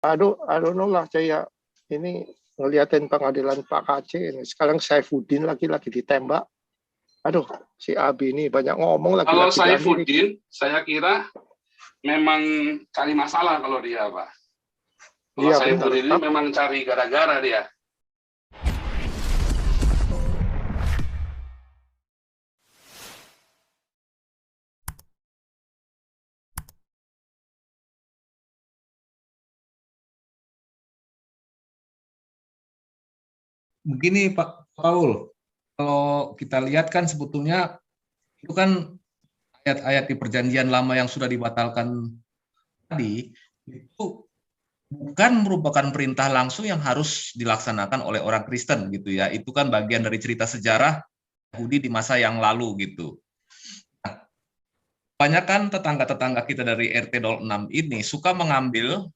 I don't know lah, saya ini ngeliatin pengadilan Pak KC ini. Sekarang Saifuddin lagi ditembak. Aduh, si Abi ini banyak ngomong lagi. Kalau Saifuddin, saya kira memang cari masalah kalau dia, Pak. Kalau Iya, Saifuddin ini benar. memang cari gara-gara dia. Begini Pak Paul, kalau kita lihat kan sebetulnya itu kan ayat-ayat di perjanjian lama yang sudah dibatalkan tadi, itu bukan merupakan perintah langsung yang harus dilaksanakan oleh orang Kristen gitu ya. Itu kan bagian dari cerita sejarah Yahudi di masa yang lalu gitu. Nah, banyak kan tetangga-tetangga kita dari RT 06 ini suka mengambil,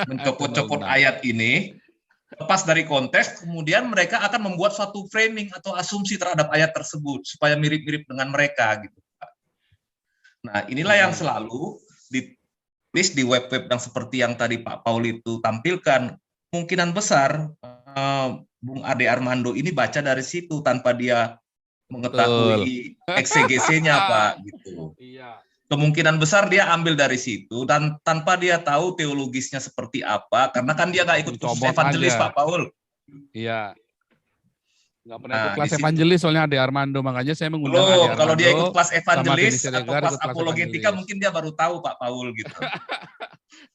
mencopot-copot ayat ini, lepas dari konteks, kemudian mereka akan membuat suatu framing atau asumsi terhadap ayat tersebut supaya mirip-mirip dengan mereka gitu. Nah, inilah yang selalu ditulis di web-web yang seperti yang tadi Pak Paul itu tampilkan. Kemungkinan besar Bung Ade Armando ini baca dari situ tanpa dia mengetahui eksegesinya Pak gitu. Kemungkinan besar dia ambil dari situ dan tanpa dia tahu teologisnya seperti apa, karena kan dia nggak ikut kursus evangelis Pak Paul. Iya. Nggak pernah ikut kelas evangelis soalnya Ade Armando, makanya saya mengundang Belum, Ade Armando. kalau dia ikut kelas evangelis atau Siregar, kelas apologetika mungkin dia baru tahu Pak Paul gitu.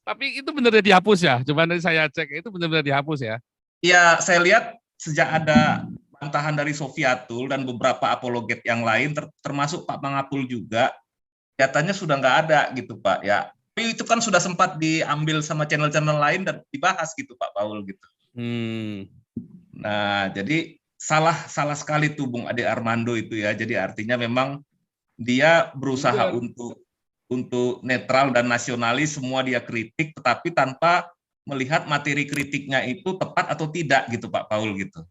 Tapi itu benar dihapus ya? Coba dari saya cek, itu benar-benar dihapus ya? Ya, saya lihat sejak ada bantahan dari Sofiatul dan beberapa apologet yang lain, termasuk Pak Mangapul juga, kelihatannya sudah nggak ada gitu Pak ya. Tapi itu kan sudah sempat diambil sama channel-channel lain dan dibahas gitu Pak Paul gitu. Nah, jadi salah sekali tuh Bung Ade Armando itu ya. Jadi artinya memang dia berusaha untuk netral dan nasionalis, semua dia kritik, tetapi tanpa melihat materi kritiknya itu tepat atau tidak gitu Pak Paul gitu.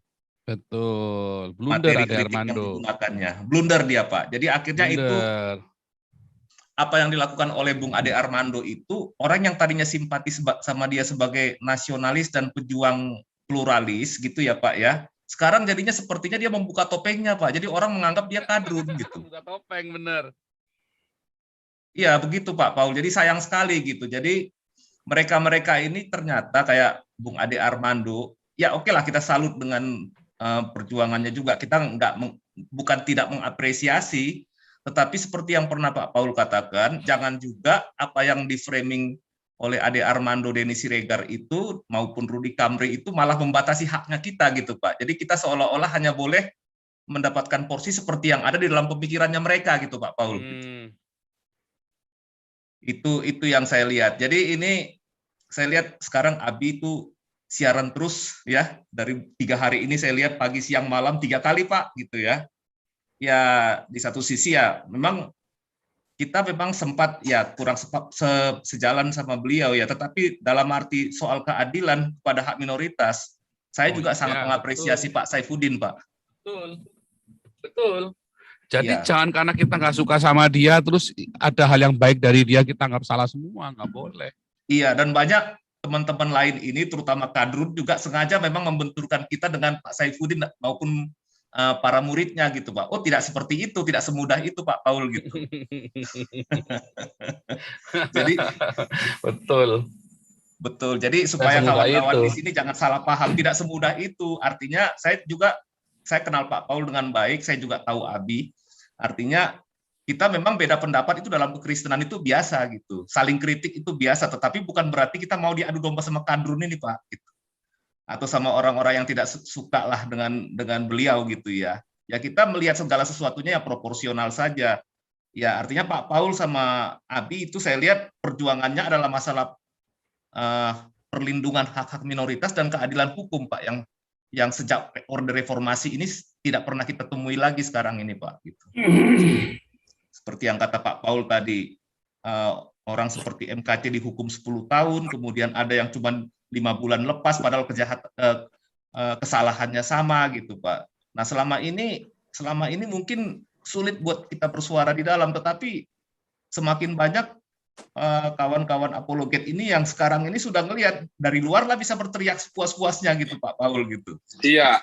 Betul, blunder Ade Armando. Blunder dia Pak. Jadi akhirnya itu apa yang dilakukan oleh Bung Ade Armando itu, orang yang tadinya simpati sama dia sebagai nasionalis dan pejuang pluralis gitu ya Pak ya, sekarang jadinya sepertinya dia membuka topengnya Pak, jadi orang menganggap dia kadrun gitu. Buka topeng, bener. Iya begitu Pak Paul, jadi sayang sekali gitu. Jadi mereka ini ternyata kayak Bung Ade Armando, ya oke lah kita salut dengan perjuangannya juga, kita bukan tidak mengapresiasi, tetapi seperti yang pernah Pak Paul katakan, jangan juga apa yang di-framing oleh Ade Armando, Denny Siregar itu, maupun Rudy Kamri itu malah membatasi haknya kita gitu Pak. Jadi kita seolah-olah hanya boleh mendapatkan porsi seperti yang ada di dalam pemikirannya mereka gitu Pak Paul. Itu yang saya lihat. Jadi ini saya lihat sekarang Abi itu siaran terus ya, dari 3 hari ini saya lihat pagi siang malam 3 kali Pak gitu ya. Ya di satu sisi ya memang kita memang sempat ya kurang sejalan sama beliau ya, tetapi dalam arti soal keadilan pada hak minoritas, saya juga sangat mengapresiasi Pak Saifuddin Pak. Betul. Jadi jangan karena kita nggak suka sama dia, terus ada hal yang baik dari dia kita nggak salah semua, nggak boleh. Iya, dan banyak teman-teman lain ini, terutama kadrun juga sengaja memang membenturkan kita dengan Pak Saifuddin maupun para muridnya gitu Pak. Oh tidak seperti itu, tidak semudah itu Pak Paul gitu. Jadi betul. Jadi supaya kawan-kawan di sini jangan salah paham, tidak semudah itu. Artinya saya kenal Pak Paul dengan baik, saya juga tahu Abi. Artinya kita memang beda pendapat itu dalam kekristenan itu biasa gitu. Saling kritik itu biasa, tetapi bukan berarti kita mau diadu domba sama kadrun ini Pak gitu. Atau sama orang-orang yang tidak suka lah dengan beliau gitu ya. Ya kita melihat segala sesuatunya ya proporsional saja. Ya artinya Pak Paul sama Abi itu saya lihat perjuangannya adalah masalah perlindungan hak-hak minoritas dan keadilan hukum Pak, yang sejak Orde Reformasi ini tidak pernah kita temui lagi sekarang ini Pak gitu. Seperti yang kata Pak Paul tadi, orang seperti MKC dihukum 10 tahun, kemudian ada yang cuma 5 bulan lepas padahal kesalahannya sama gitu Pak. Nah selama ini mungkin sulit buat kita bersuara di dalam, tetapi semakin banyak kawan-kawan apologet ini yang sekarang ini sudah ngelihat dari luar lah bisa berteriak sepuas-puasnya gitu Pak Paul gitu. Iya.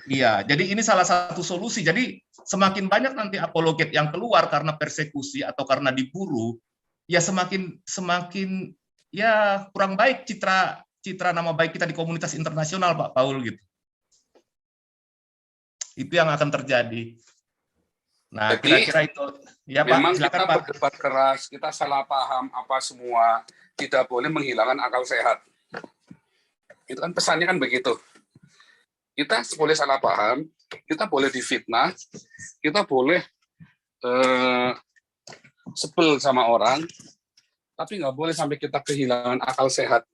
Iya, jadi ini salah satu solusi. Jadi semakin banyak nanti apologet yang keluar karena persekusi atau karena diburu, ya semakin ya kurang baik citra nama baik kita di komunitas internasional Pak Paul gitu. Itu yang akan terjadi. Nah, Jadi, kira-kira itu. Ya Pak, memang silakan kita Pak. berdebat keras, kita salah paham apa semua, tidak boleh menghilangkan akal sehat. Itu kan pesannya kan begitu. Kita boleh salah paham, kita boleh difitnah, kita boleh sebel sama orang, tapi nggak boleh sampai kita kehilangan akal sehat.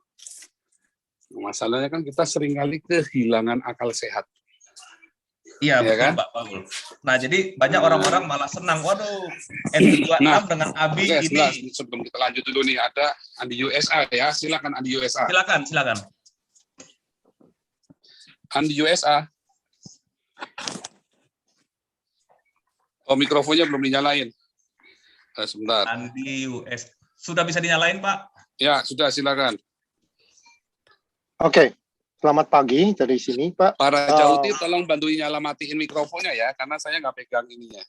Masalahnya kan kita seringkali kehilangan akal sehat. Iya, Ya betul kan? Pak Paul. Nah, jadi banyak orang-orang malah senang. Waduh, N26 dengan Abi oke, ini. sebelum kita lanjut dulu nih, ada Andi USA ya. Silakan Andi USA. Silakan. Andi USA. Oh, mikrofonnya belum dinyalain. Sebentar. Andi US. Sudah bisa dinyalain, Pak? Ya, sudah, silakan. Oke, selamat pagi dari sini, Pak. Para Jauti, tolong bantuin matiin mikrofonnya ya, karena saya nggak pegang ininya.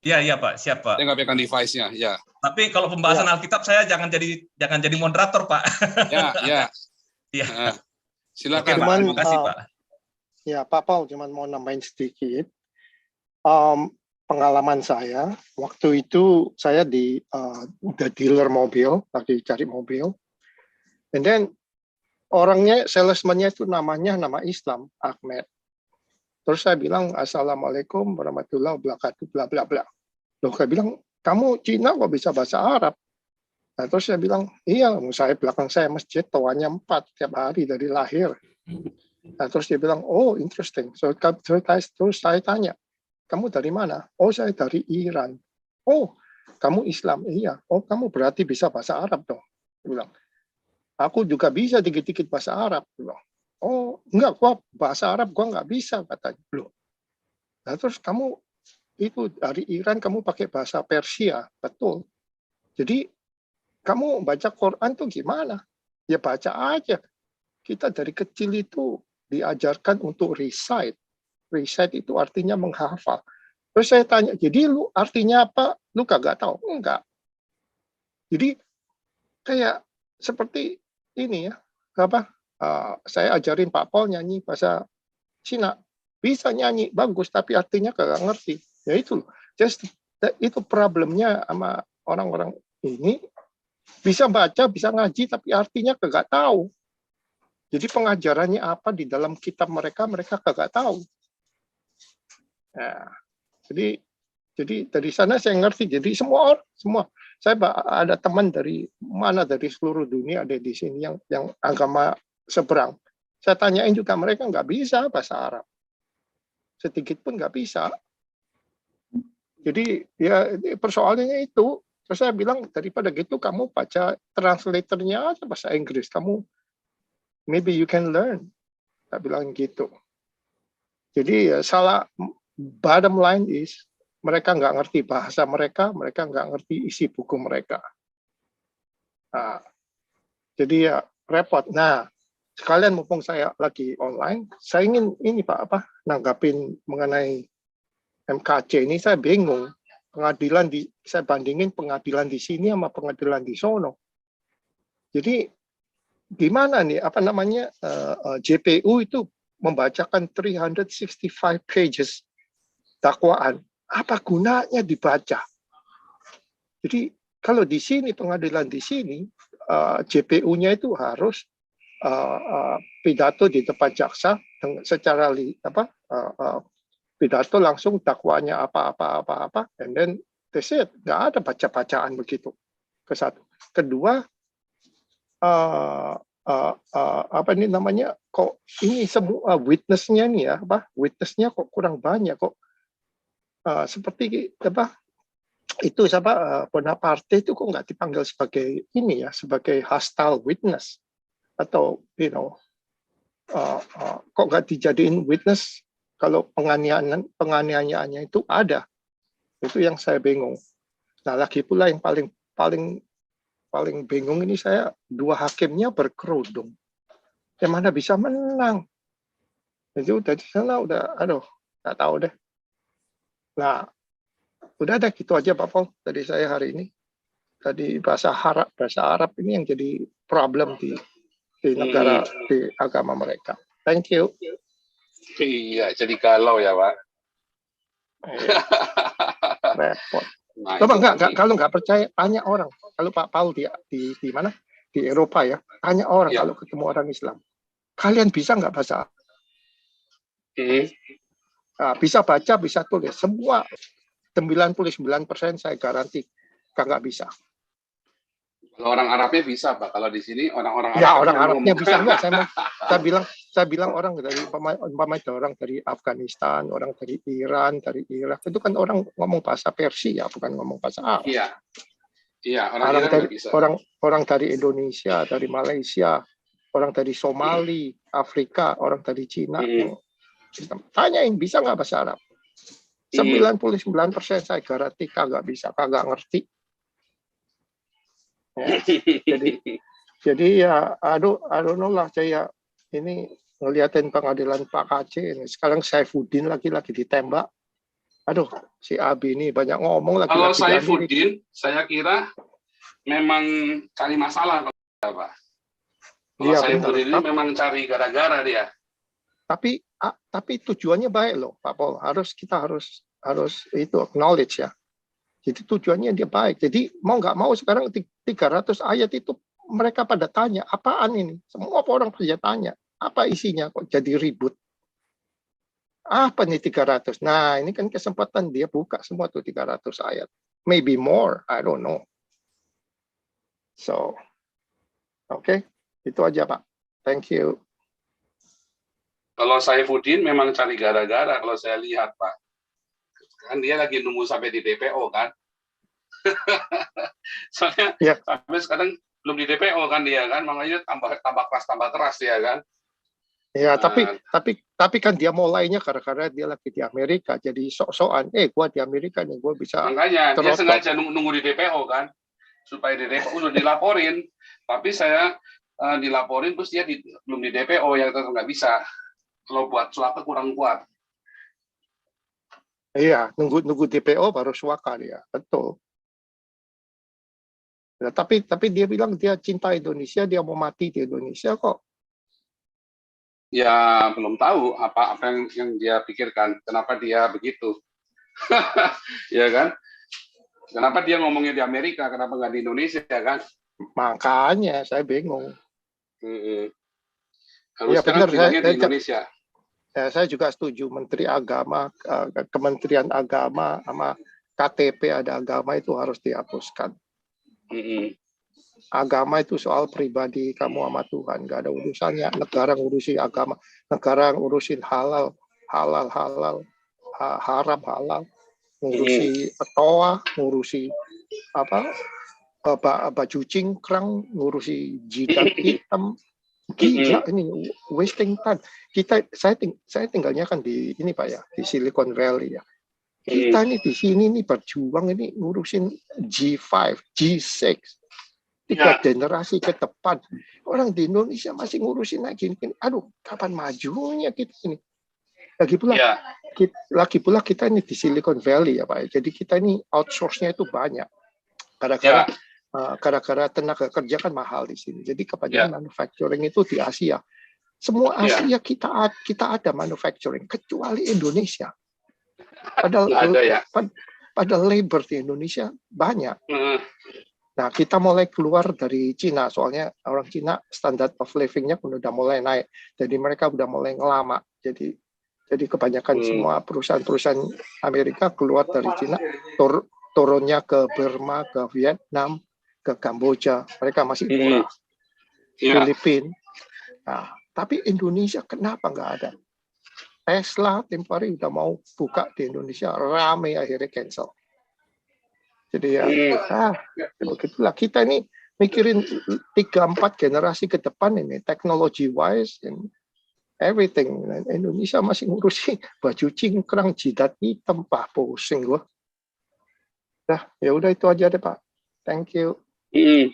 Iya, Pak. Siap, Pak. Saya nggak pegang device-nya, ya. Tapi kalau pembahasan Alkitab, saya jangan jadi moderator, Pak. Ya. Iya. Silakan. Oke, Pak. Terima kasih, Pak. Ya, Pak Paul, cuman mau nambahin sedikit. Pengalaman saya, waktu itu saya di the dealer mobil, lagi cari mobil. And then, orangnya, salesman-nya itu nama Islam, Ahmed. Terus saya bilang, Assalamualaikum warahmatullahi wabarakatuh, bla bla bla. Loh, saya bilang, kamu Cina kok bisa bahasa Arab? Nah, terus saya bilang, iya, belakang saya masjid, toanya 4 tiap hari dari lahir. Nah, terus dia bilang, oh, interesting. Terus saya tanya, kamu dari mana? Oh, saya dari Iran. Oh, kamu Islam? Iya. Oh, kamu berarti bisa bahasa Arab dong. Dia bilang, aku juga bisa dikit-dikit bahasa Arab. Dia bilang, oh, enggak, bahasa Arab gua nggak bisa, katanya. Loh. Nah, terus kamu itu dari Iran, kamu pakai bahasa Persia. Betul. Jadi, kamu baca Quran tuh gimana? Ya baca aja. Kita dari kecil itu diajarkan untuk recite. Recite itu artinya menghafal. Terus saya tanya, jadi lu artinya apa? Lu kagak tahu? Enggak. Jadi kayak seperti ini ya. Saya ajarin Pak Paul nyanyi bahasa Cina. Bisa nyanyi, bagus, tapi artinya kagak ngerti. Ya itu. Itu problemnya sama orang-orang ini. Bisa baca, bisa ngaji, tapi artinya kagak tahu. Jadi pengajarannya apa di dalam kitab mereka kagak tahu. Nah, jadi dari sana saya ngerti. Jadi semua saya ada teman dari seluruh dunia ada di sini yang agama seberang. Saya tanyain juga mereka nggak bisa bahasa Arab, sedikit pun nggak bisa. Jadi ya persoalannya itu. Terus saya bilang daripada gitu kamu baca translatornya aja bahasa Inggris, kamu maybe you can learn. Saya bilang gitu. Jadi salah. Bottom line is mereka nggak ngerti bahasa mereka nggak ngerti isi buku mereka. Nah, jadi ya repot. Nah, sekalian mumpung saya lagi online, saya ingin ini Pak nanggapin mengenai MKC ini. Saya bingung saya bandingin pengadilan di sini sama pengadilan di sono. Jadi gimana nih JPU itu membacakan 365 pages dakwaan, apa gunanya dibaca? Jadi kalau di sini pengadilan di sini JPU-nya itu harus pidato di depan jaksa secara pidato langsung dakwanya apa, and then that's it. Nggak ada baca-bacaan begitu. Kedua, kok ini semua witness-nya nih ya, witness-nya kok kurang banyak kok. Seperti itu Bonaparte itu kok nggak dipanggil sebagai ini ya, sebagai hostile witness atau kok nggak dijadiin witness kalau penganiayaannya itu ada. Itu yang saya bingung. Nah, lagi pula yang paling paling bingung ini saya, dua hakimnya berkerudung. Yang mana bisa menang? Itu dari sana udah, aduh, nggak tahu deh. Nah, udah deh gitu aja Pak Paul dari saya hari ini. Tadi bahasa Arab ini yang jadi problem di negara, di agama mereka. Thank you. Iya, jadi galau ya, Pak. Repot. Nah, Coba kalau nggak percaya, tanya orang. Kalau Pak Paul di mana? Di Eropa ya, tanya orang kalau ketemu orang Islam. Kalian bisa nggak bahasa? Nah, bisa baca, bisa tulis. Semua 99% saya garansi nggak bisa. Kalau orang Arabnya bisa, Pak. Kalau di sini orang-orang Ya, Arab orang Arabnya bisa nggak? Saya bilang orang dari Afghanistan, orang dari Iran, dari Irak, itu kan orang ngomong bahasa Persia, bukan ngomong bahasa Arab. Iya. Iya, orang Iran nggak bisa. Orang dari Indonesia, dari Malaysia, orang dari Somali, Afrika, orang dari Cina. Tanyain, bisa nggak bahasa Arab? 99% saya garansi kagak bisa, kagak ngerti. Ya, jadi ya, I don't know lah, saya ini ngeliatin pengadilan Pak KC ini. Sekarang Saifuddin lagi ditembak. Aduh, si Abi ini banyak ngomong lagi. Kalau Saifuddin, saya kira memang cari masalah, Pak. Kalau Saifuddin ini memang cari gara-gara dia. Tapi tujuannya baik loh, Pak Paul. Kita harus itu acknowledge ya. Jadi tujuannya dia baik. Jadi mau nggak mau sekarang 300 ayat itu mereka pada tanya, apaan ini? Semua orang pada tanya, apa isinya kok jadi ribut? Apa nih 300? Nah, ini kan kesempatan dia buka semua tuh 300 ayat. Maybe more, I don't know. So, oke, itu aja Pak. Thank you. Kalau Saifuddin memang cari gara-gara kalau saya lihat, Pak. Kan dia lagi nunggu sampai di DPO kan. Soalnya sampai sekarang belum di DPO kan dia kan, makanya tambah keras dia kan. Ya, tapi kan dia mulainya karena dia lagi di Amerika, jadi sok-sokan, gua di Amerika nih, gua bisa. Makanya dia sengaja nunggu di DPO kan, supaya di DPO udah dilaporin. Tapi saya dilaporin terus dia belum di DPO, yang tetap nggak bisa. Kalau buat suaka kurang kuat. Iya, nunggu DPO baru suaka dia, betul. Ya, tapi dia bilang dia cinta Indonesia, dia mau mati di Indonesia kok. Ya belum tahu apa yang dia pikirkan, kenapa dia begitu. Ya kan? Kenapa dia ngomongnya di Amerika, kenapa nggak di Indonesia kan? Makanya saya bingung. Harusnya kan bilangnya di Indonesia. Ya, saya juga setuju Menteri Agama, Kementerian Agama sama KTP ada agama itu harus dihapuskan. Agama itu soal pribadi kamu sama Tuhan, nggak ada urusannya. Negara ngurusi agama, negara ngurusin halal, haram halal, ngurusi petoa, ngurusi baju cingkrang, ngurusi jidat hitam. Gila ini wasting time. Saya tinggalnya kan di ini Pak ya, di Silicon Valley ya. Kita ini di sini nih berjuang ini ngurusin G5, G6, 3 generasi ke depan. Orang di Indonesia masih ngurusin lagi. Aduh, kapan majunya kita ini? Lagi pula kita ini di Silicon Valley ya Pak. Jadi kita ini outsource-nya itu banyak. Gara-gara tenaga kerja kan mahal di sini. Jadi kebanyakan manufacturing itu di Asia. Semua Asia kita ada manufacturing, kecuali Indonesia. Padahal labor di Indonesia banyak. Nah, kita mulai keluar dari Cina, soalnya orang Cina standard of living-nya udah mulai naik. Jadi mereka udah mulai ngelama. Jadi kebanyakan semua perusahaan-perusahaan Amerika keluar dari Cina, turunnya ke Burma, ke Vietnam, ke Kamboja, mereka masih murah. Filipina. Nah, tapi Indonesia kenapa nggak ada? Tesla tempo hari udah mau buka di Indonesia, rame akhirnya cancel. Jadi begitulah kita ini mikirin 3-4 generasi ke depan ini, technology wise and everything. Indonesia masih ngurusin baju cingkrang, jidat hitam, pusing gua. Nah, ya udah itu aja deh Pak. Thank you. Hmm.